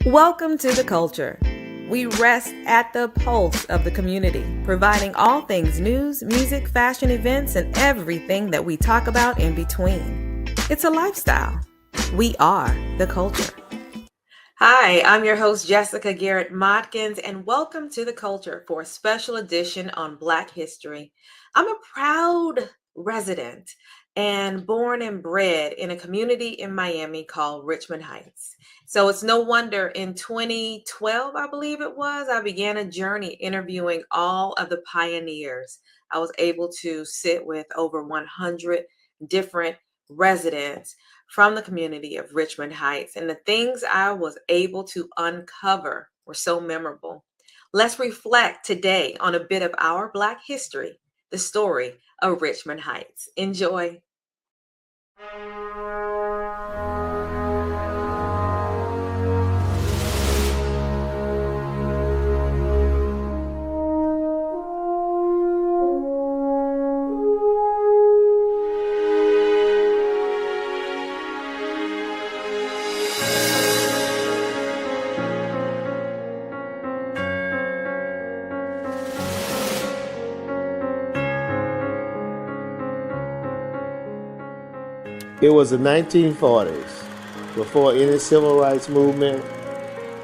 Welcome to The Culture. We rest at the pulse of the community, providing all things news, music, fashion, events, and everything that we talk about in between. It's a lifestyle. We are The Culture. Hi, I'm your host, Jessica Garrett Modkins, and welcome to The Culture for a special edition on Black History. I'm a proud resident and born and bred in a community in Miami called Richmond Heights. So it's no wonder in 2012, I believe it was, I began a journey interviewing all of the pioneers. I was able to sit with over 100 different residents from the community of Richmond Heights, and the things I was able to uncover were so memorable. Let's reflect today on a bit of our Black history, the story of Richmond Heights. Enjoy. It was the 1940s, before any civil rights movement,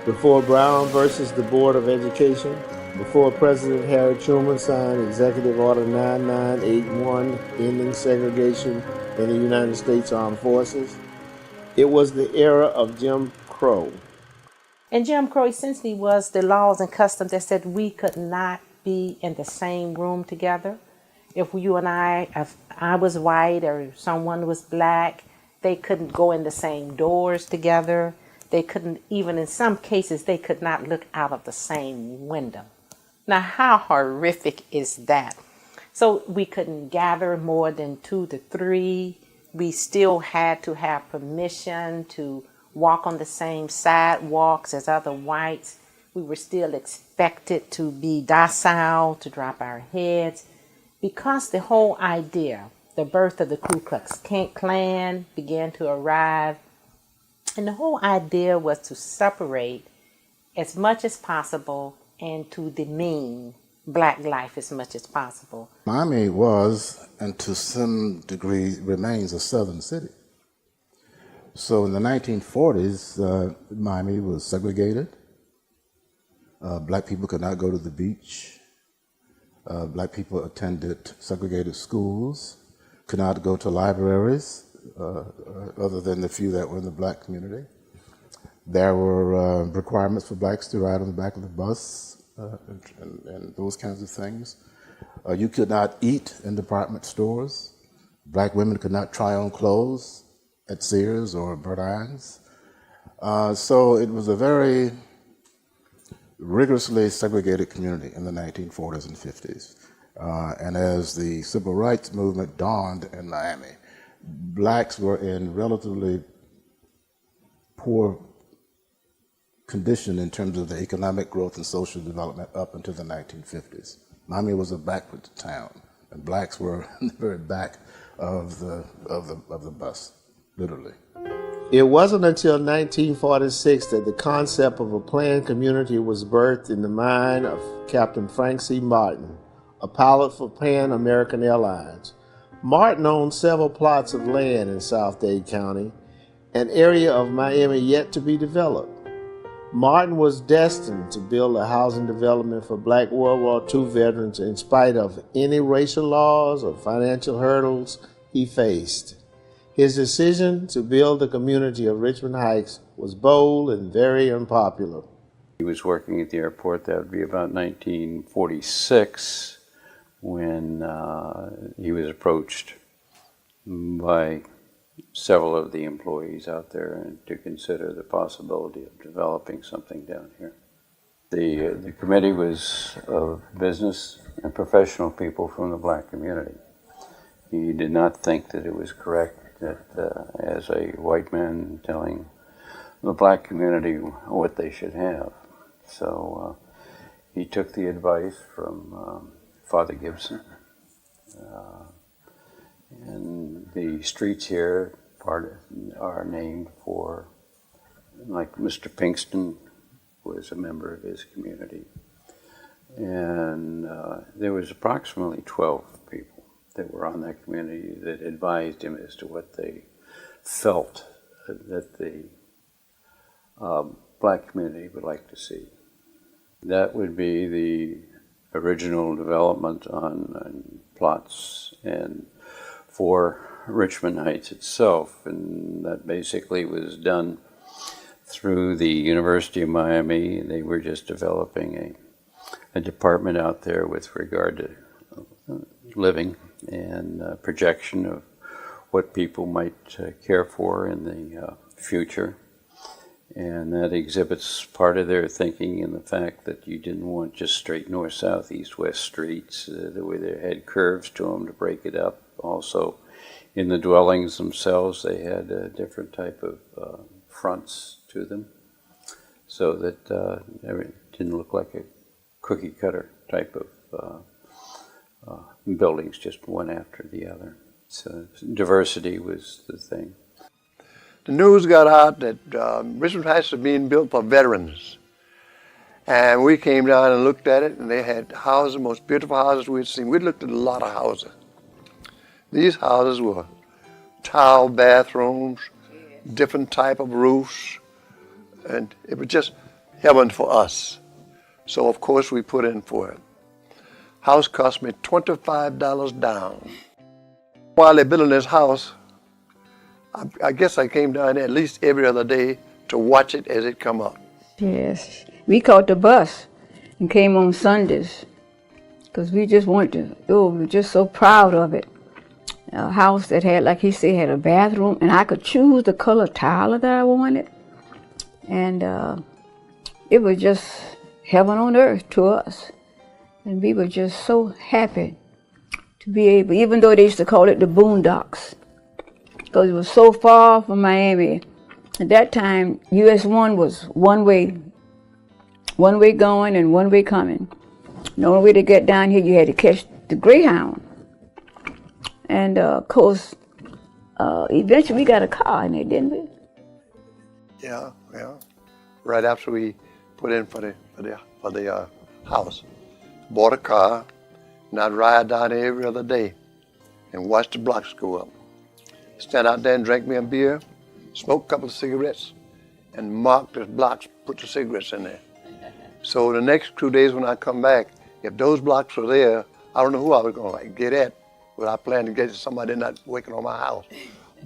before Brown versus the Board of Education, before President Harry Truman signed Executive Order 9981 ending segregation in the United States Armed Forces. It was the era of Jim Crow. And Jim Crow essentially was the laws and customs that said we could not be in the same room together. If I was white or someone was black, they couldn't go in the same doors together. They couldn't, even in some cases, they could not look out of the same window. Now, how horrific is that? So we couldn't gather more than 2 to 3. We still had to have permission to walk on the same sidewalks as other whites. We were still expected to be docile, to drop our heads. Because the whole idea, the birth of the Ku Klux Klan began to arrive, and the whole idea was to separate as much as possible and to demean black life as much as possible. Miami was, and to some degree remains, a southern city. So in the 1940s, Miami was segregated. Black people could not go to the beach. Black people attended segregated schools, could not go to libraries, other than the few that were in the black community. There were requirements for blacks to ride on the back of the bus and those kinds of things. You could not eat in department stores. Black women could not try on clothes at Sears or Burt Irons. So it was a very rigorously segregated community in the 1940s and 50s. And as the civil rights movement dawned in Miami, blacks were in relatively poor condition in terms of the economic growth and social development up until the 1950s. Miami was a backward town, and blacks were in the very back of the bus, literally. It wasn't until 1946 that the concept of a planned community was birthed in the mind of Captain Frank C. Martin, a pilot for Pan American Airlines. Martin owned several plots of land in South Dade County, an area of Miami yet to be developed. Martin was destined to build a housing development for black World War II veterans in spite of any racial laws or financial hurdles he faced. His decision to build the community of Richmond Heights was bold and very unpopular. He was working at the airport. That would be about 1946 when he was approached by several of the employees out there to consider the possibility of developing something down here. The committee was of business and professional people from the black community. He did not think that it was correct that as a white man telling the black community what they should have. So he took the advice from Father Gibson. And the streets here are named for, like Mr. Pinkston was a member of his community. And there was approximately 12 people that were on that community that advised him as to what they felt that the black community would like to see. That would be the original development on plots and for Richmond Heights itself, and that basically was done through the University of Miami. They were just developing a department out there with regard to living and projection of what people might care for in the future. And that exhibits part of their thinking in the fact that you didn't want just straight north, south, east, west streets. The way they had curves to them to break it up. Also, in the dwellings themselves, they had a different type of fronts to them, so that it didn't look like a cookie cutter type of buildings, just one after the other. So diversity was the thing. The news got out that Richmond Heights was being built for veterans. And we came down and looked at it, and they had houses, most beautiful houses we'd seen. We looked at a lot of houses. These houses were tile bathrooms, different type of roofs, and it was just heaven for us. So of course we put in for it. House cost me $25 down. While they're building this house, I guess I came down there at least every other day to watch it as it come up. Yes, we caught the bus and came on Sundays because we just wanted to, we were just so proud of it. A house that had, like he said, had a bathroom, and I could choose the color tile that I wanted. And it was just heaven on earth to us. And we were just so happy to be able, even though they used to call it the boondocks, because it was so far from Miami. At that time, US 1 was one way going and one way coming. The only way to get down here, you had to catch the Greyhound. And of course, eventually we got a car in there, didn't we? Yeah. Right after we put in for the house, bought a car, and I'd ride down there every other day and watch the blocks go up. Stand out there and drink me a beer, smoke a couple of cigarettes, and mark the blocks, put the cigarettes in there. So the next 2 days when I come back, if those blocks were there, I don't know who I was going to get at, but I planned to get somebody not working on my house.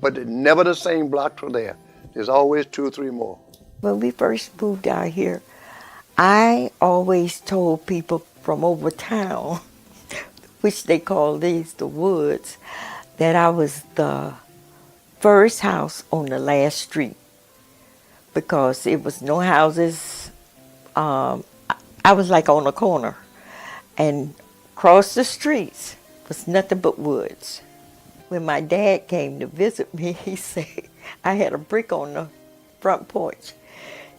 But never the same blocks were there. There's always 2 or 3 more. When we first moved out here, I always told people from over town, which they call these the woods, that I was the first house on the last street, because it was no houses. I was like on a corner, and across the streets was nothing but woods. When my dad came to visit me, he said, I had a brick on the front porch.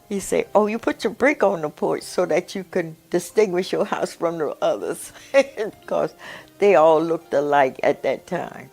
He said, oh, you put your brick on the porch so that you could distinguish your house from the others, because they all looked alike at that time.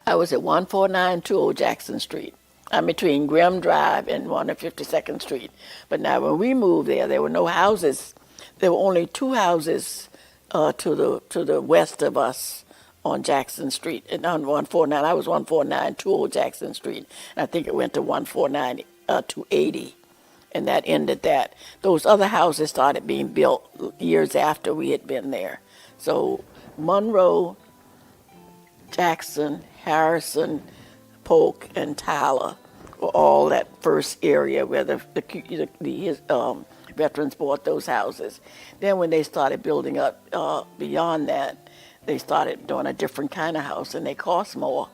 I was at 14920 Jackson Street. I'm between Grimm Drive and 152nd Street. But now when we moved there were no houses. There were only 2 houses to the west of us on Jackson Street and on 149. I was 14920 Jackson Street, and I think it went to 149 280, and that ended that. Those other houses started being built years after we had been there. So Monroe, Jackson, Harrison, Polk, and Tyler were all that first area where the veterans bought those houses. Then when they started building up beyond that, they started doing a different kind of house, and they cost more,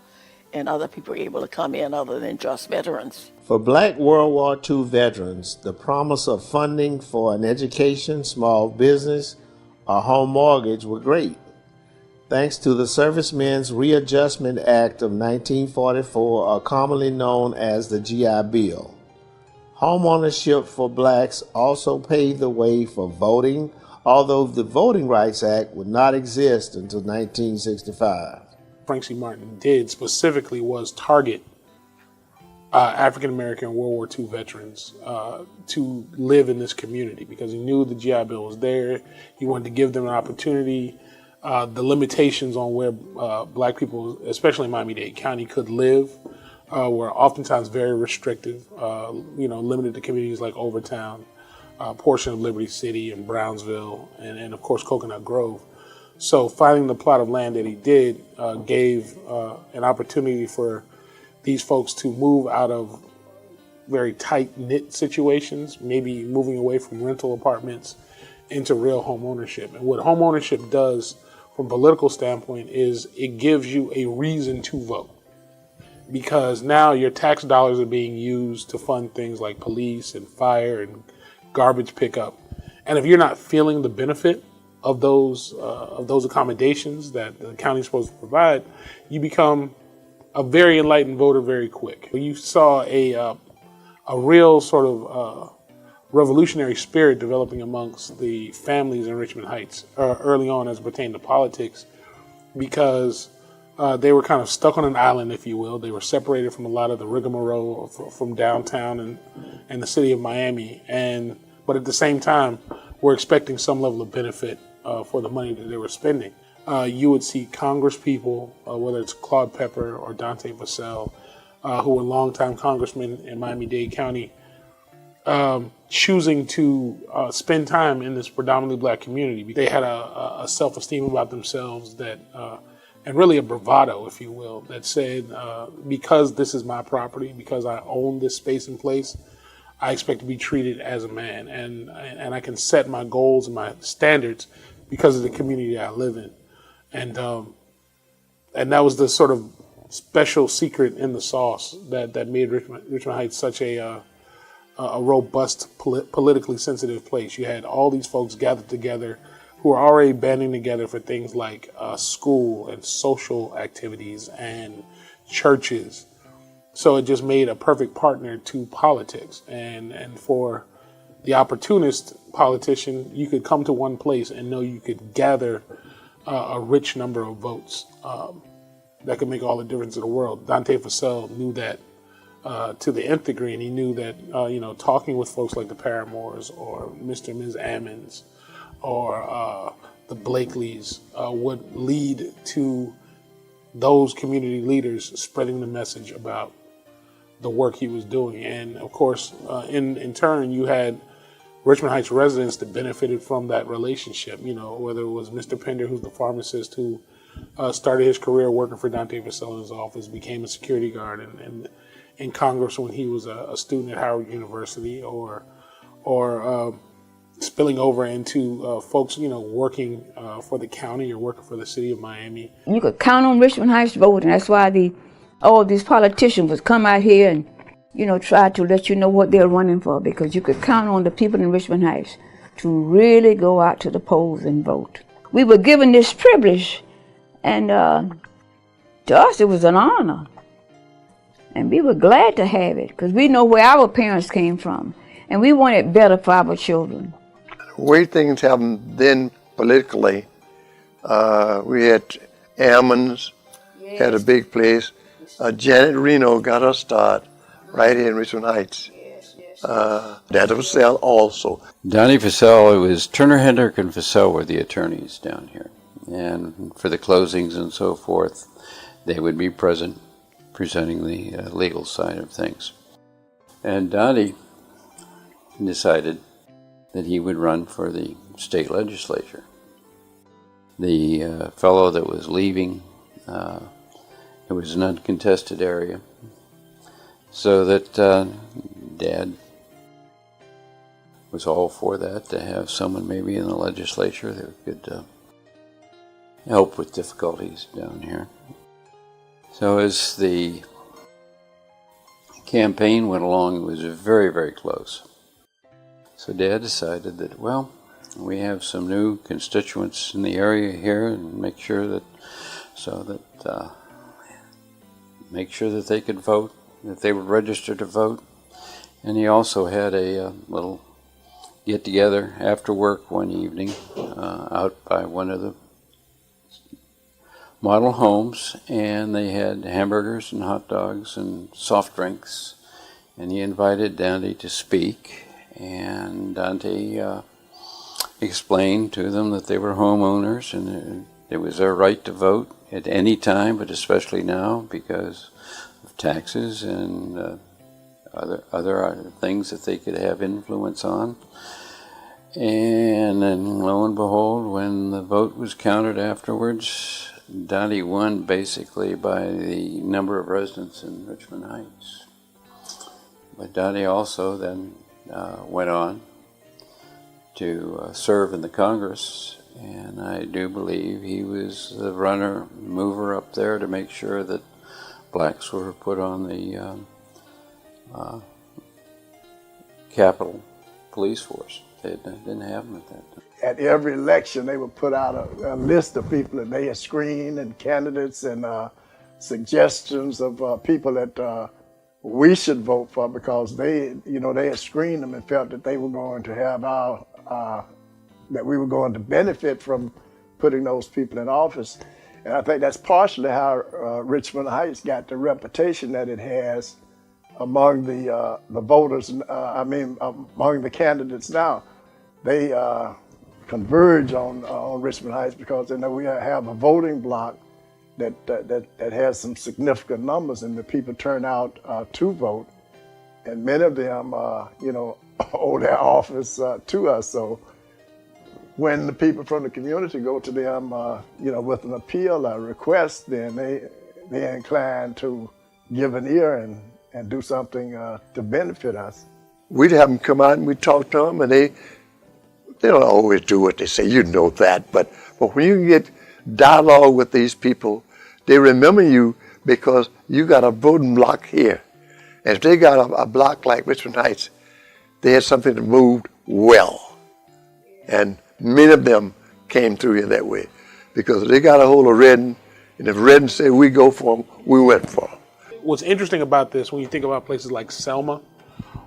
and other people were able to come in other than just veterans. For Black World War II veterans, the promise of funding for an education, small business, or home mortgage were great. Thanks to the Servicemen's Readjustment Act of 1944, or commonly known as the GI Bill. Homeownership for blacks also paved the way for voting, although the Voting Rights Act would not exist until 1965. Frank C. Martin did specifically was target African American World War II veterans to live in this community because he knew the GI Bill was there. He wanted to give them an opportunity. The limitations on where black people, especially in Miami-Dade County, could live were oftentimes very restrictive, limited to communities like Overtown, a portion of Liberty City and Brownsville, and of course Coconut Grove. So finding the plot of land that he did gave an opportunity for these folks to move out of very tight-knit situations, maybe moving away from rental apartments into real home ownership. And what home ownership does from a political standpoint is it gives you a reason to vote. Because now your tax dollars are being used to fund things like police and fire and garbage pickup. And if you're not feeling the benefit of those accommodations that the county's supposed to provide, you become a very enlightened voter very quick. You saw a real sort of revolutionary spirit developing amongst the families in Richmond Heights early on as it pertained to politics, because they were kind of stuck on an island, if you will. They were separated from a lot of the rigmarole from downtown and the city of Miami, but at the same time, were expecting some level of benefit for the money that they were spending. You would see Congress people, whether it's Claude Pepper or Dante Vassell, who were longtime congressmen in Miami-Dade County, choosing to spend time in this predominantly black community. They had a self-esteem about themselves that, and really a bravado, if you will, that said, because this is my property, because I own this space and place, I expect to be treated as a man, and I can set my goals and my standards because of the community I live in. And that was the sort of special secret in the sauce that made Richmond Heights such a robust, politically sensitive place. You had all these folks gathered together who were already banding together for things like school and social activities and churches. So it just made a perfect partner to politics. And for the opportunist politician, you could come to one place and know you could gather a rich number of votes that could make all the difference in the world. Dante Vassell knew that to the nth degree, and he knew that talking with folks like the Paramores or Mr. and Ms. Ammons or the Blakeleys would lead to those community leaders spreading the message about the work he was doing. And of course, in turn, you had Richmond Heights residents that benefited from that relationship, whether it was Mr. Pender, who's the pharmacist who started his career working for Dante Vassell in his office, became a security guard and in Congress when he was a student at Howard University, or spilling over into folks, working for the county or working for the city of Miami. You could count on Richmond Heights voting. That's why all these politicians would come out here and try to let you know what they're running for, because you could count on the people in Richmond Heights to really go out to the polls and vote. We were given this privilege, and to us it was an honor. And we were glad to have it, because we know where our parents came from, and we wanted better for our children. The way things happened then politically, we had Ammons, had a big place. Janet Reno got her start right here in Richmond Heights. Dante Vassell also. Donnie Vassell, it was Turner, Hendrick, and Vassell were the attorneys down here. And for the closings and so forth, they would be present, presenting the legal side of things. And Donnie decided that he would run for the state legislature. The fellow that was leaving, it was an uncontested area, so that Dad was all for that, to have someone maybe in the legislature that could help with difficulties down here. So as the campaign went along, it was very, very close. So Dad decided that, we have some new constituents in the area here, and make sure that they could vote, that they would register to vote. And he also had a little get-together after work one evening out by one of the model homes, and they had hamburgers and hot dogs and soft drinks, and he invited Dante to speak, and Dante explained to them that they were homeowners and it was their right to vote at any time, but especially now because of taxes and other things that they could have influence on. And then lo and behold, when the vote was counted afterwards, Dante won basically by the number of residents in Richmond Heights. But Dante also then went on to serve in the Congress, and I do believe he was the mover up there to make sure that blacks were put on the Capitol Police Force. They didn't have them at that time. At every election, they would put out a list of people that they had screened and candidates and suggestions of people that we should vote for because they had screened them and felt that they were going to have that we were going to benefit from putting those people in office. And I think that's partially how Richmond Heights got the reputation that it has among the voters, among the candidates now. They converge on Richmond Heights because they know we have a voting bloc that has some significant numbers, and the people turn out to vote, and many of them, owe their office to us. So when the people from the community go to them, with an appeal or request, then they're inclined to give an ear and do something to benefit us. We'd have them come out and we'd talk to them, and they don't always do what they say, you know that, but when you get dialogue with these people, they remember you because you got a voting block here. And if they got a block like Richmond Heights, they had something that moved well. And many of them came through here that way because they got a hold of Redden, and if Redden said we go for them, we went for them. What's interesting about this, when you think about places like Selma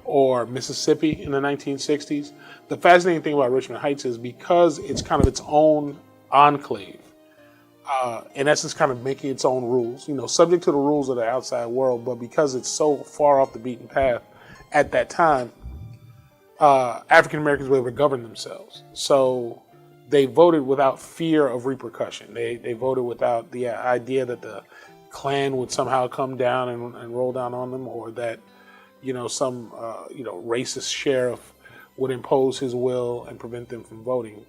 or Mississippi in the 1960s, the fascinating thing about Richmond Heights is because it's kind of its own enclave, in essence kind of making its own rules, subject to the rules of the outside world, but because it's so far off the beaten path at that time, African Americans were able to govern themselves. So they voted without fear of repercussion. They voted without the idea that the Klan would somehow come down and roll down on them, or that some racist sheriff would impose his will and prevent them from voting.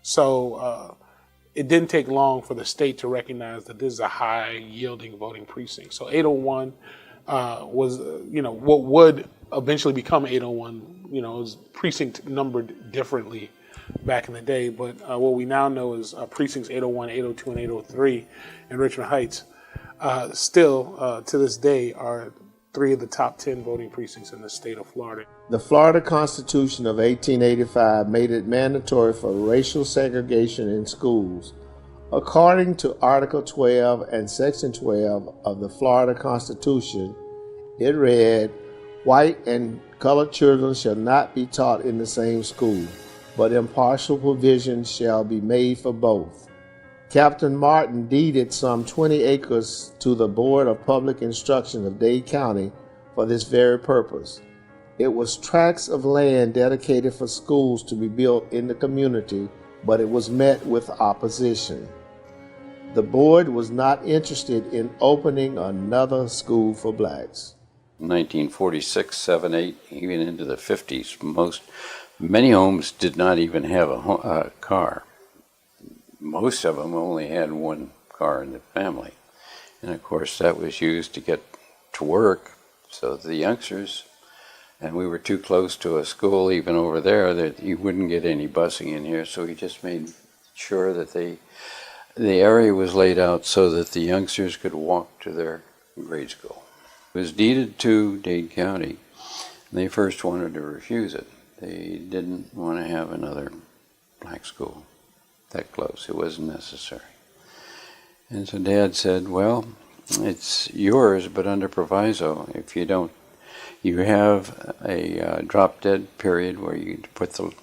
So it didn't take long for the state to recognize that this is a high-yielding voting precinct. So 801 was, what would eventually become 801, was precinct numbered differently back in the day. But what we now know is precincts 801, 802, and 803 in Richmond Heights still, to this day, are 3 of the top 10 voting precincts in the state of Florida. The Florida Constitution of 1885 made it mandatory for racial segregation in schools. According to Article 12 and Section 12 of the Florida Constitution, it read, "White and colored children shall not be taught in the same school, but impartial provision shall be made for both." Captain Martin deeded some 20 acres to the Board of Public Instruction of Dade County for this very purpose. It was tracts of land dedicated for schools to be built in the community, but it was met with opposition. The board was not interested in opening another school for blacks. 1946, 7, 8, even into the 50s, many homes did not even have a car. Most of them only had one car in the family. And of course that was used to get to work, so the youngsters, and we were too close to a school even over there that you wouldn't get any busing in here, so he just made sure that the area was laid out so that the youngsters could walk to their grade school. It was deeded to Dade County, and they first wanted to refuse it. They didn't want to have another black school that close. It wasn't necessary. And so Dad said, well, it's yours, but under proviso. If you don't You have a drop-dead period where you put some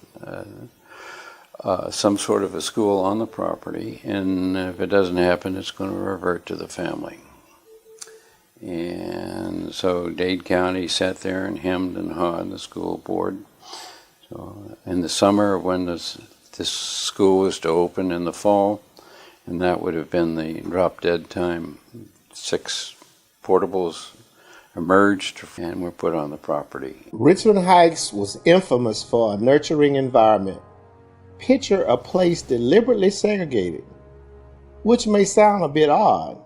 sort of a school on the property, and if it doesn't happen, it's going to revert to the family. And so Dade County sat there and hemmed and hawed the school board. So in the summer, when this school was to open in the fall, and that would have been the drop-dead time, 6 portables emerged and were put on the property. Richmond Heights was infamous for a nurturing environment. Picture a place deliberately segregated, which may sound a bit odd,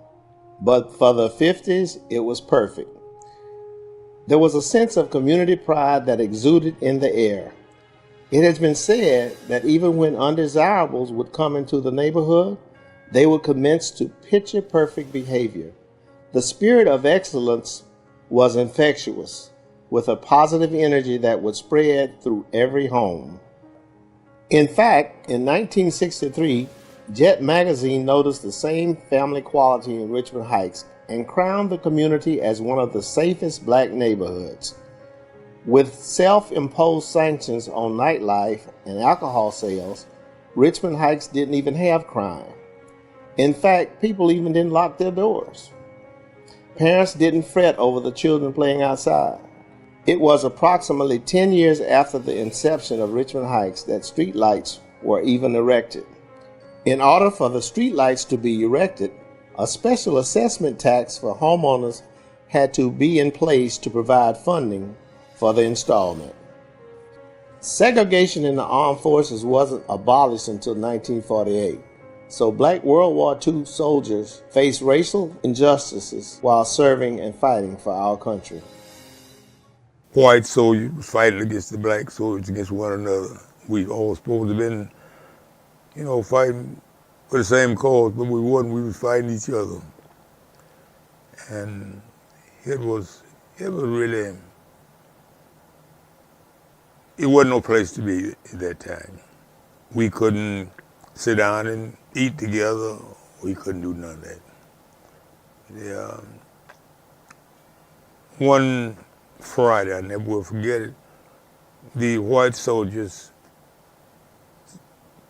but for the 50s, it was perfect. There was a sense of community pride that exuded in the air. It has been said that even when undesirables would come into the neighborhood, they would commence to picture-perfect behavior. The spirit of excellence was infectious, with a positive energy that would spread through every home. In fact, in 1963, Jet magazine noticed the same family quality in Richmond Heights and crowned the community as one of the safest black neighborhoods. With self-imposed sanctions on nightlife and alcohol sales, Richmond Heights didn't even have crime. In fact, people even didn't lock their doors. Parents didn't fret over the children playing outside. It was approximately 10 years after the inception of Richmond Heights that streetlights were even erected. In order for the streetlights to be erected, a special assessment tax for homeowners had to be in place to provide funding for the installment. Segregation in the armed forces wasn't abolished until 1948, so black World War II soldiers faced racial injustices while serving and fighting for our country. White soldiers was fighting against the black soldiers against one another. We all supposed to have been, fighting for the same cause, but we wasn't. We was fighting each other. And it was really, it wasn't no place to be at that time. We couldn't sit down and eat together. We couldn't do none of that. One Friday, I never will forget it, the white soldiers,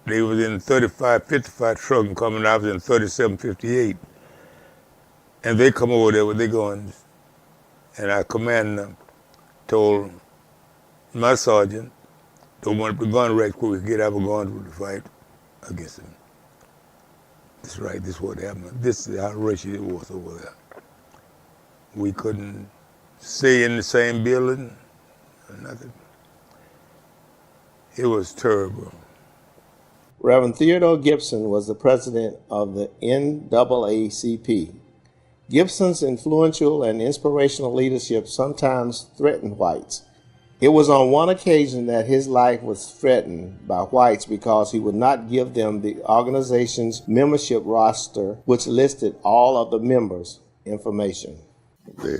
they was in 35, 55 truck and coming out in 37, 58. And they come over there with their guns. And our commander told my sergeant, don't want the gun rack where we could get our guns to fight against them. That's right, this is what happened. This is how racist it was over there. We couldn't stay in the same building or nothing. It was terrible. Reverend Theodore Gibson was the president of the NAACP. Gibson's influential and inspirational leadership sometimes threatened whites. It was on one occasion that his life was threatened by whites because he would not give them the organization's membership roster, which listed all of the members' information. They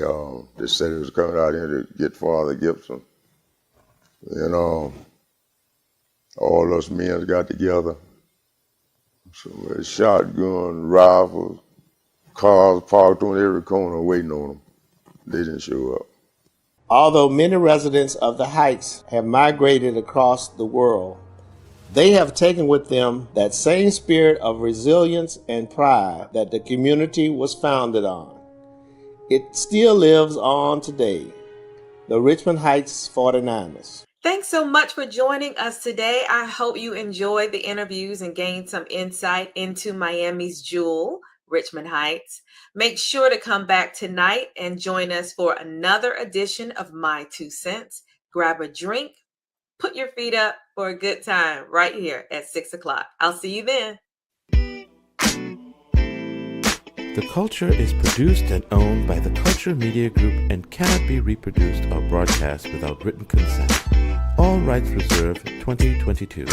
said it was coming out here to get Father Gibson. All us men got together. So shotgun, rifles, cars parked on every corner waiting on them. They didn't show up. Although many residents of the Heights have migrated across the world, they have taken with them that same spirit of resilience and pride that the community was founded on. It still lives on today. The Richmond Heights 49ers. Thanks so much for joining us today. I hope you enjoyed the interviews and gained some insight into Miami's jewel, Richmond Heights. Make sure to come back tonight and join us for another edition of My 2 Cents. Grab a drink, put your feet up for a good time right here at 6 o'clock. I'll see you then. The Culture is produced and owned by the Culture Media Group and cannot be reproduced or broadcast without written consent. All rights reserved 2022.